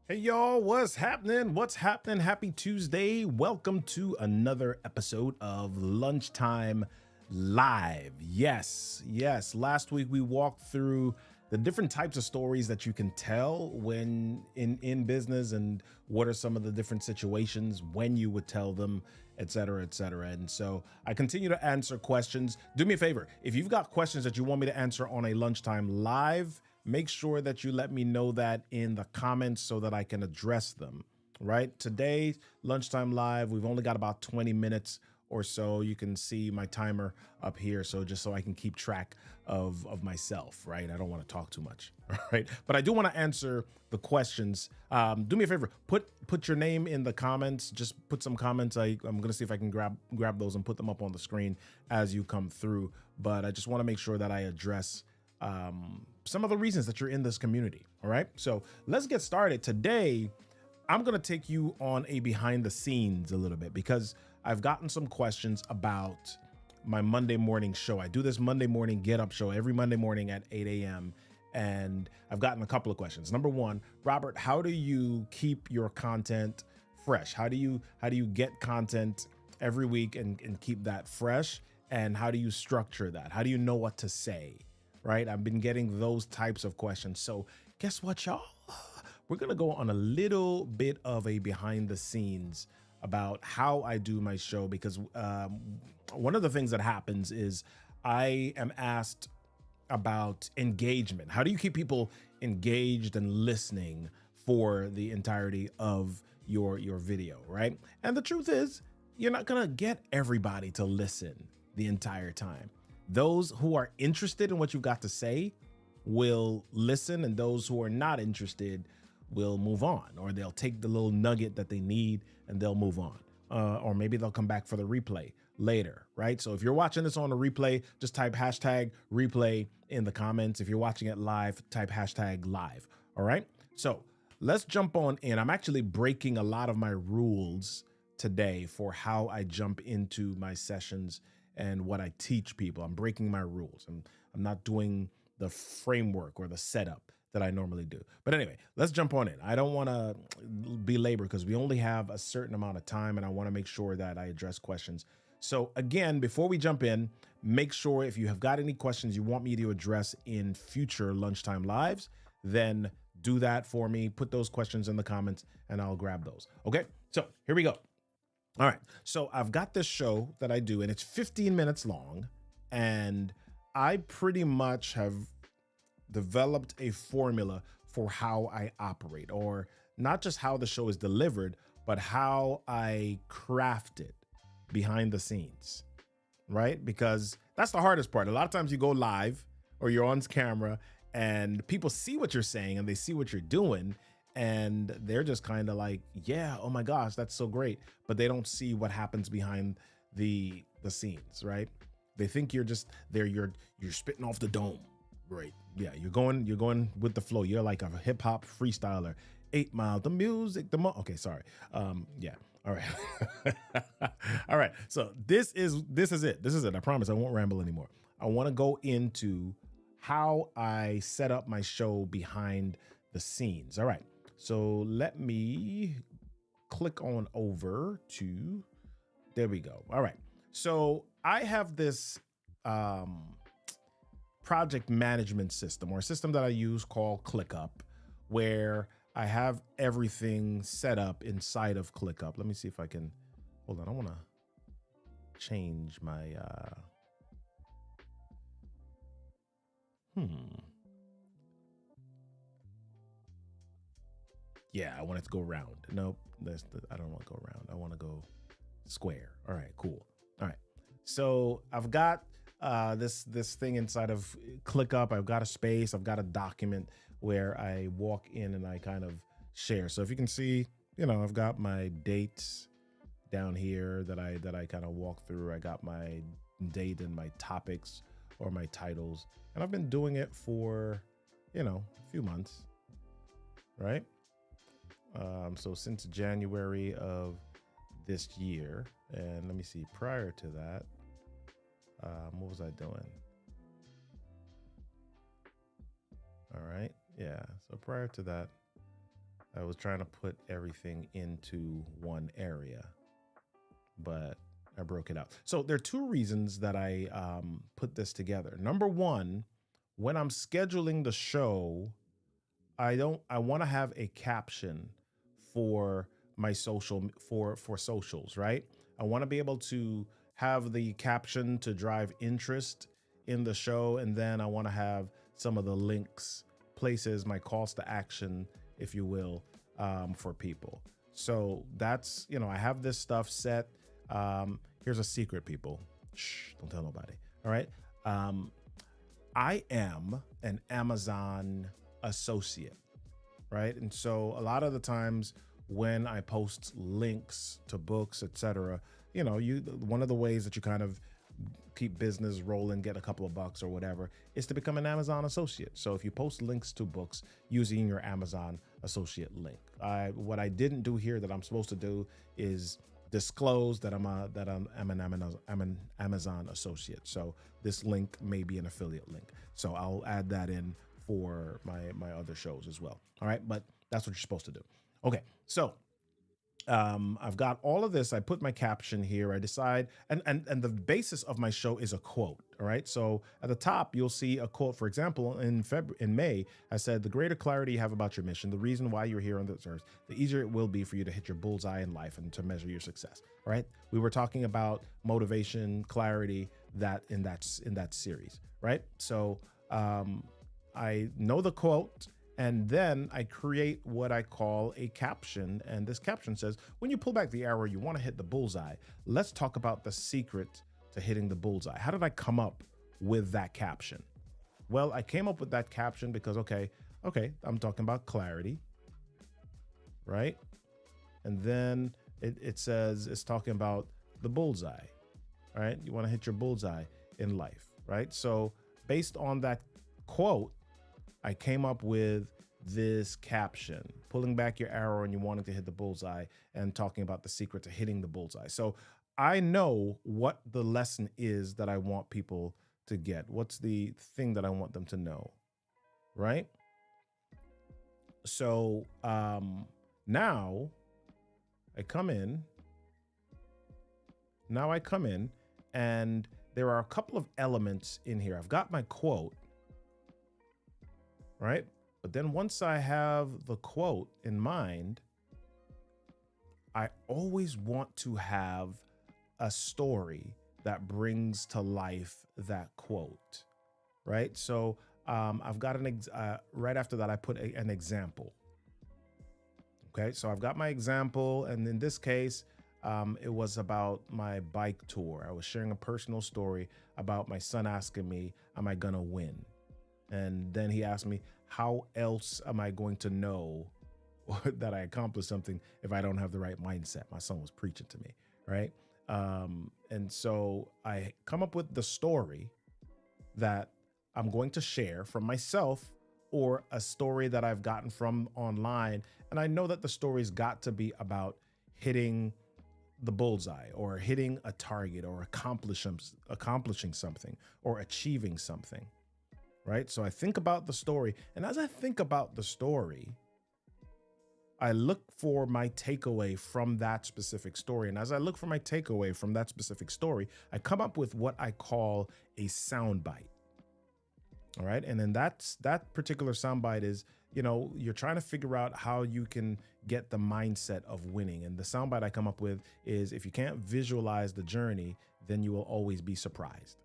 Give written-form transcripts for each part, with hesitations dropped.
Hey y'all, what's happening? What's happening? Happy Tuesday. Welcome to another episode of Lunchtime Live. Yes. Last week we walked through the different types of stories that you can tell when in business and what are some of the different situations when you would tell them, et cetera, et cetera. And so I continue to answer questions. Do me a favor. If you've got questions that you want me to answer on a Lunchtime Live, make sure that you let me know that in the comments so that I can address them, right? Today, Lunchtime Live, we've only got about 20 minutes or so. You can see my timer up here, so just so I can keep track of myself, right? I don't want to talk too much, right? But I do want to answer the questions. Do me a favor, put your name in the comments. Just put some comments. I'm gonna see if I can grab those and put them up on the screen as you come through. But I just want to make sure that I address some of the reasons that you're in this community. All right, so let's get started. Today, I'm going to take you on a behind the scenes a little bit because I've gotten some questions about my Monday morning show. I do this Monday morning get up show every Monday morning at 8 a.m. And I've gotten a couple of questions. Number one, Robert, how do you keep your content fresh? How do you get content every week and keep that fresh? And how do you structure that? How do you know what to say? Right? I've been getting those types of questions. So guess what, y'all? We're going to go on a little bit of a behind the scenes about how I do my show because one of the things that happens is I am asked about engagement. How do you keep people engaged and listening for the entirety of your video, right? And the truth is, you're not going to get everybody to listen the entire time. Those who are interested in what you've got to say will listen, and those who are not interested will move on, or they'll take the little nugget that they need and they'll move on. Or maybe they'll come back for the replay later, right? So if you're watching this on a replay, just type hashtag replay in the comments. If you're watching it live, type hashtag live. All right. So let's jump on in. I'm actually breaking a lot of my rules today for how I jump into my sessions and what I teach people. I'm breaking my rules. I'm not doing the framework or the setup that I normally do. But anyway, let's jump on in. I don't want to belabor because we only have a certain amount of time and I want to make sure that I address questions. So again, before we jump in, make sure if you have got any questions you want me to address in future Lunchtime Lives, then do that for me. Put those questions in the comments and I'll grab those. Okay, so here we go. All right, so I've got this show that I do and it's 15 minutes long, and I pretty much have developed a formula for how I operate, or not just how the show is delivered, but how I craft it behind the scenes, right? Because that's the hardest part. A lot of times you go live or you're on camera and people see what you're saying and they see what you're doing, and they're just kind of like, yeah, oh my gosh, that's so great. But they don't see what happens behind the scenes, right? They think you're just there, you're spitting off the dome, right? Yeah, you're going with the flow. You're like a hip hop freestyler. 8 Mile, the music, okay, sorry. Yeah. All right. All right. So this is it. I promise I won't ramble anymore. I want to go into how I set up my show behind the scenes. All right. So let me click on over to, there we go. All right. So I have this project management system, or a system that I use called ClickUp, where I have everything set up inside of ClickUp. Let me see if I can, hold on. I want to change my, yeah, I want it to go round. Nope, I don't want to go round. I want to go square. All right, cool. All right, so I've got this thing inside of ClickUp. I've got a space. I've got a document where I walk in and I kind of share. So if you can see, I've got my dates down here that I kind of walk through. I got my date and my topics or my titles, and I've been doing it for a few months, right? So since January of this year, and let me see, prior to that, what was I doing? All right, yeah. So prior to that, I was trying to put everything into one area, but I broke it out. So there are two reasons that I put this together. Number one, when I'm scheduling the show, I want to have a caption for my for socials, right? I want to be able to have the caption to drive interest in the show, and then I want to have some of the links, places, my calls to action, if you will, for people. So that's, I have this stuff set. Here's a secret, people. Shh, don't tell nobody. All right. I am an Amazon associate, right? And so a lot of the times when I post links to books, etc., one of the ways that you kind of keep business rolling, get a couple of bucks or whatever, is to become an Amazon associate. So if you post links to books using your Amazon associate link, what I didn't do here that I'm supposed to do is disclose that I'm an Amazon associate. So this link may be an affiliate link. So I'll add that in for my other shows as well. All right, but that's what you're supposed to do. Okay, so I've got all of this. I put my caption here. I decide, and the basis of my show is a quote. All right. So at the top, you'll see a quote. For example, in May, I said, "The greater clarity you have about your mission, the reason why you're here on this earth, the easier it will be for you to hit your bullseye in life and to measure your success." All right. We were talking about motivation, clarity, that in that series. Right. So I know the quote. And then I create what I call a caption. And this caption says, when you pull back the arrow, you want to hit the bullseye. Let's talk about the secret to hitting the bullseye. How did I come up with that caption? Well, I came up with that caption because, okay, I'm talking about clarity, right? And then it says, it's talking about the bullseye, right? You want to hit your bullseye in life, right? So based on that quote, I came up with this caption, pulling back your arrow and you wanted to hit the bullseye, and talking about the secret to hitting the bullseye. So I know what the lesson is that I want people to get. What's the thing that I want them to know, right? So now I come in and there are a couple of elements in here. I've got my quote, right? But then once I have the quote in mind, I always want to have a story that brings to life that quote, right? So I've got right after that, I put an example. Okay, so I've got my example, and in this case, it was about my bike tour. I was sharing a personal story about my son asking me, am I gonna win? And then he asked me, how else am I going to know that I accomplished something if I don't have the right mindset? My son was preaching to me, right? And so I come up with the story that I'm going to share from myself or a story that I've gotten from online. And I know that the story's got to be about hitting the bullseye or hitting a target or accomplishing something or achieving something. Right? So I think about the story, and as I think about the story, I look for my takeaway from that specific story. And as I look for my takeaway from that specific story, I come up with what I call a soundbite. All right. And then that particular soundbite is, you're trying to figure out how you can get the mindset of winning. And the soundbite I come up with is, if you can't visualize the journey, then you will always be surprised.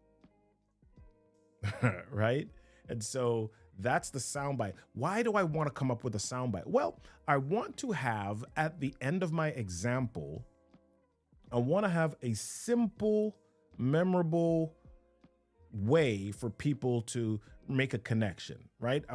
Right? And so that's the soundbite. Why do I want to come up with a soundbite? Well, I want to have, at the end of my example, I want to have a simple, memorable way for people to make a connection, right?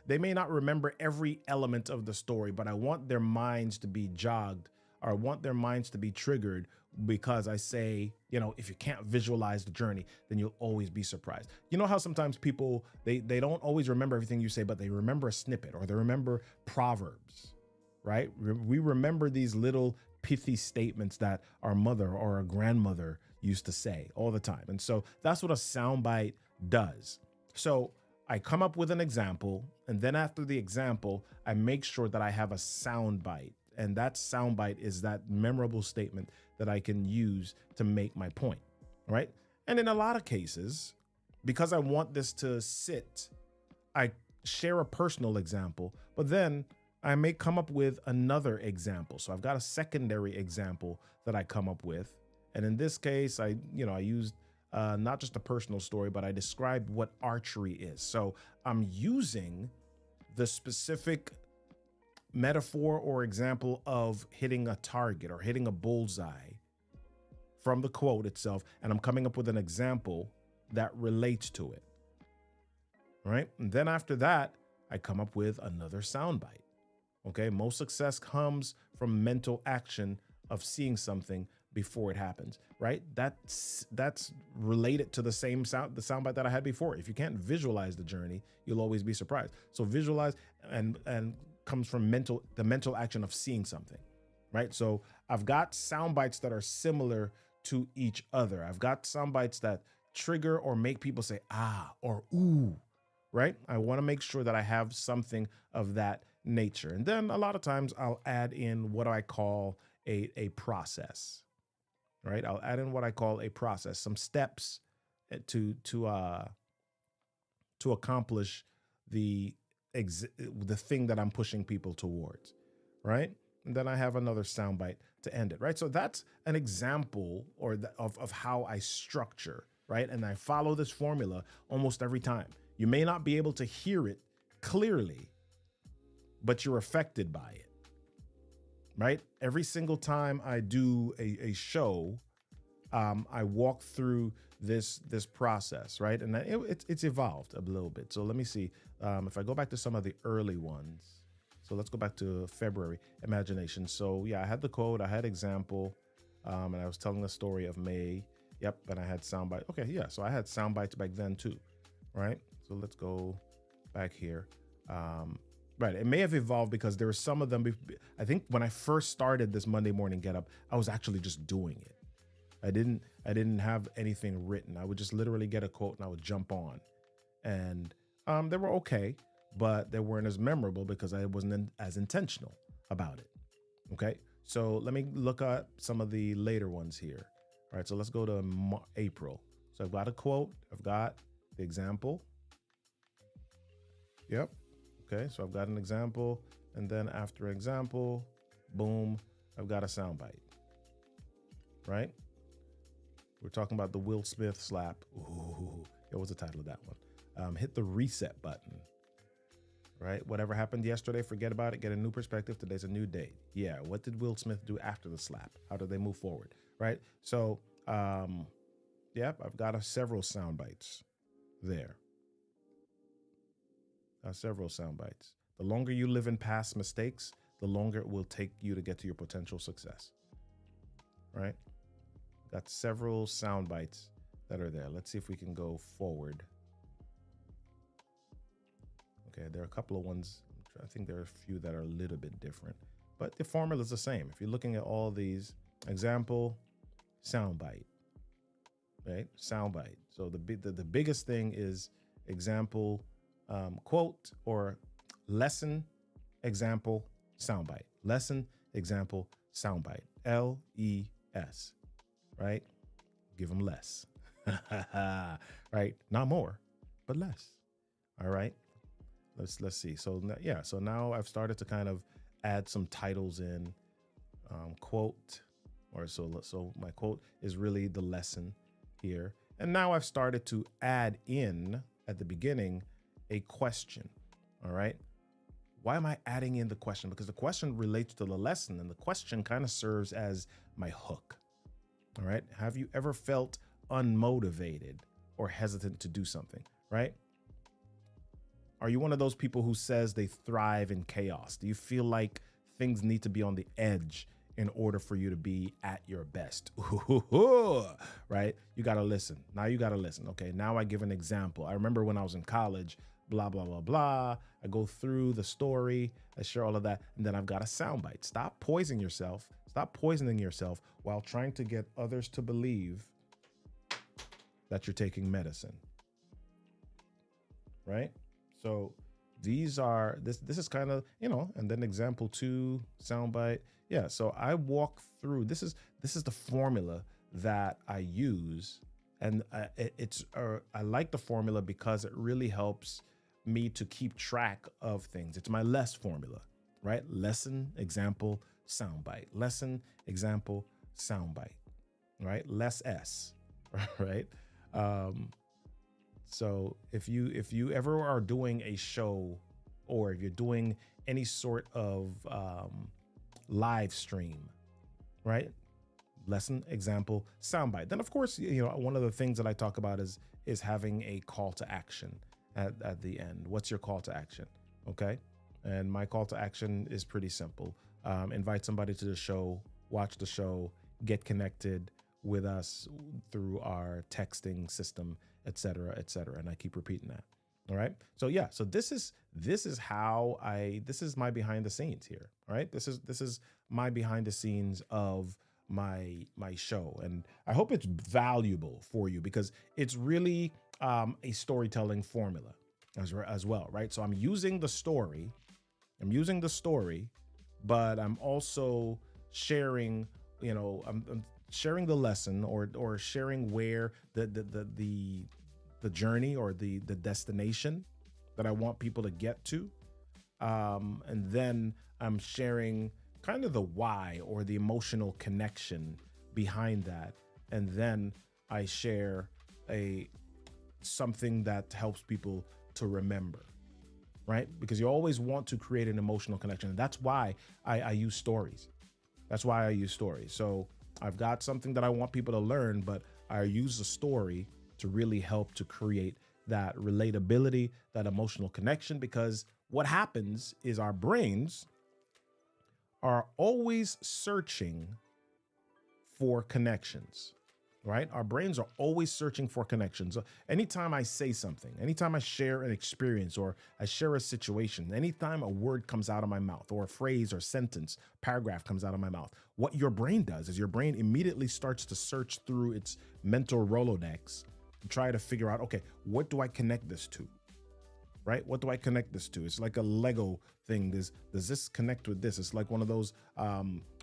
They may not remember every element of the story, but I want their minds to be jogged, or I want their minds to be triggered, because I say, if you can't visualize the journey, then you'll always be surprised. You know how sometimes people, they don't always remember everything you say, but they remember a snippet, or they remember proverbs, right? We remember these little pithy statements that our mother or our grandmother used to say all the time. And so that's what a soundbite does. So I come up with an example, and then after the example, I make sure that I have a sound bite. And that sound bite is that memorable statement that I can use to make my point, right? And in a lot of cases, because I want this to sit, I share a personal example, but then I may come up with another example. So I've got a secondary example that I come up with. And in this case, I used not just a personal story, but I described what archery is. So I'm using the specific metaphor or example of hitting a target or hitting a bullseye from the quote itself, and I'm coming up with an example that relates to it, right? And then after that, I come up with another soundbite. Okay, most success comes from mental action of seeing something before it happens, right? That's related to the soundbite that I had before. If you can't visualize the journey, you'll always be surprised. So visualize and comes from the mental action of seeing something, right? So I've got sound bites that are similar to each other. I've got sound bites that trigger or make people say ah or ooh, right? I want to make sure that I have something of that nature. And then a lot of times I'll add in what I call a process, right? I'll add in what I call a process, some steps to accomplish the thing that I'm pushing people towards, right? And then I have another soundbite to end it, right? So that's an example of how I structure, right? And I follow this formula almost every time. You may not be able to hear it clearly, but you're affected by it, right? Every single time I do a show, I walk through this process, right? And it's evolved a little bit. So let me see. If I go back to some of the early ones, so let's go back to February, imagination. So yeah, I had the quote, I had example, and I was telling the story of May. Yep, and I had soundbite. Okay, yeah, so I had sound bites back then too, right? So let's go back here. Right, it may have evolved because there were some of them. I think when I first started this Monday morning get up, I was actually just doing it. I didn't have anything written. I would just literally get a quote and I would jump on, and they were okay, but they weren't as memorable because I wasn't as intentional about it. Okay, so let me look at some of the later ones here. All right, so let's go to April. So I've got a quote, I've got the example. Yep. Okay, so I've got an example, and then after example, boom, I've got a soundbite. Right? We're talking about the Will Smith slap. Ooh, what was the title of that one? Hit the reset button. Right? Whatever happened yesterday, forget about it. Get a new perspective. Today's a new day. Yeah. What did Will Smith do after the slap? How did they move forward? Right? So, yep, I've got several sound bites there. Several sound bites. The longer you live in past mistakes, the longer it will take you to get to your potential success. Right? Got several sound bites that are there. Let's see if we can go forward. Okay, there are a couple of ones. I think there are a few that are a little bit different, but the formula is the same. If you're looking at all these, example, soundbite, right? Soundbite. So the biggest thing is example, quote, or lesson, example, soundbite. Lesson, example, soundbite. LES, right? Give them less, right? Not more, but less. All right. Let's see. So yeah, so now I've started to kind of add some titles in, quote, or so my quote is really the lesson here. And now I've started to add in at the beginning a question. All right. Why am I adding in the question? Because the question relates to the lesson, and the question kind of serves as my hook. All right. Have you ever felt unmotivated or hesitant to do something? Right. Are you one of those people who says they thrive in chaos? Do you feel like things need to be on the edge in order for you to be at your best? Ooh, right? You got to listen. Now you got to listen. Okay, now I give an example. I remember when I was in college, blah, blah, blah, blah. I go through the story, I share all of that, and then I've got a soundbite. Stop poisoning yourself. Stop poisoning yourself while trying to get others to believe that you're taking medicine. right? So this is kind of, and then example 2 soundbite. Yeah, so I walk through, this is the formula that I use, and I like the formula because it really helps me to keep track of things. It's my less formula, right? Lesson, example, soundbite. Lesson, example, soundbite, right? Less S, right? So if you ever are doing a show, or if you're doing any sort of live stream, right? Lesson, example, soundbite. Then of course, one of the things that I talk about is having a call to action at the end. What's your call to action? Okay. And my call to action is pretty simple. Invite somebody to the show, watch the show, get connected with us through our texting system, et cetera, et cetera. And I keep repeating that. All right. So yeah, so this is my behind the scenes here. All right. This is my behind the scenes of my show. And I hope it's valuable for you, because it's really a storytelling formula as well. Right. So I'm using the story, but I'm also sharing, I'm sharing the lesson, or sharing where the journey, or the destination that I want people to get to. And then I'm sharing kind of the why, or the emotional connection behind that. And then I share something that helps people to remember, right? Because you always want to create an emotional connection. And that's why I use stories. So I've got something that I want people to learn, but I use a story to really help to create that relatability, that emotional connection. Because what happens is our brains are always searching for connections, right? Our brains are always searching for connections. So anytime I say something, anytime I share an experience, or I share a situation, anytime a word comes out of my mouth, or a phrase or sentence, paragraph comes out of my mouth, what your brain does is your brain immediately starts to search through its mental Rolodex to try to figure out, okay, what do I connect this to? Right? What do I connect this to? It's like a Lego thing. Does this connect with this? It's like one of those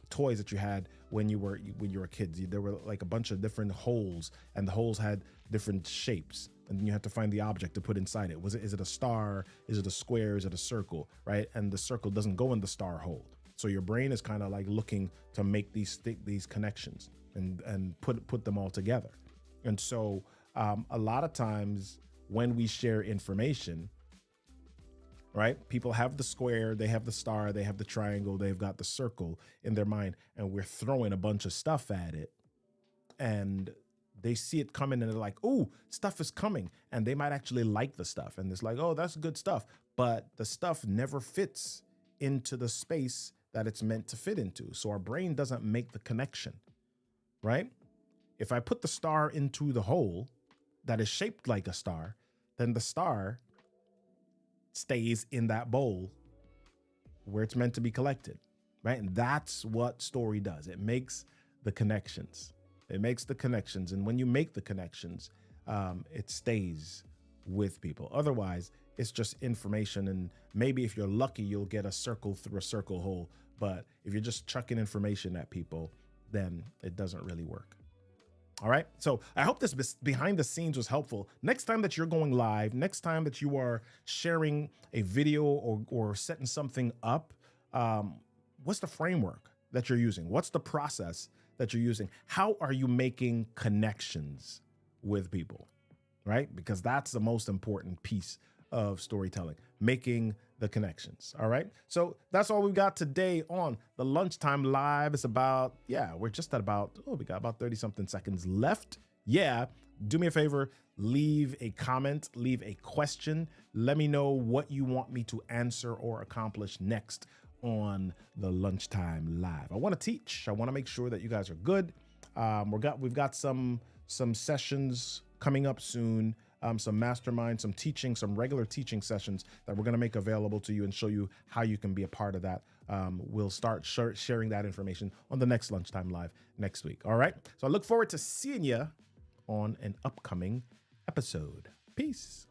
toys that you had when you were a kid. There were like a bunch of different holes, and the holes had different shapes, and then you had to find the object to put inside it. Is it a star? Is it a square? Is it a circle? Right? And the circle doesn't go in the star hole. So your brain is kind of like looking to make these connections and put them all together. And so a lot of times when we share information, right? People have the square, they have the star, they have the triangle, they've got the circle in their mind, and we're throwing a bunch of stuff at it. And they see it coming, and they're like, "Ooh, stuff is coming." And they might actually like the stuff. And it's like, "Oh, that's good stuff." But the stuff never fits into the space that it's meant to fit into. So our brain doesn't make the connection, right? If I put the star into the hole that is shaped like a star, then the star stays in that bowl where it's meant to be collected, right? And that's what story does. It makes the connections. And when you make the connections, it stays with people. Otherwise, it's just information. And maybe if you're lucky, you'll get a circle through a circle hole. But if you're just chucking information at people, then it doesn't really work. All right. So I hope this behind the scenes was helpful. Next time that you're going live, next time that you are sharing a video or setting something up, what's the framework that you're using? What's the process that you're using? How are you making connections with people, right? Because that's the most important piece of storytelling, making the connections. All right. So that's all we've got today on the Lunchtime Live. It's about, we're just at we got about 30 something seconds left. Yeah. Do me a favor, leave a comment, leave a question. Let me know what you want me to answer or accomplish next on the Lunchtime Live. I want to teach. I want to make sure that you guys are good. We've got some sessions coming up soon. Some mastermind, some teaching, some regular teaching sessions that we're going to make available to you and show you how you can be a part of that. We'll start sharing that information on the next Lunchtime Live next week. All right. So I look forward to seeing you on an upcoming episode. Peace.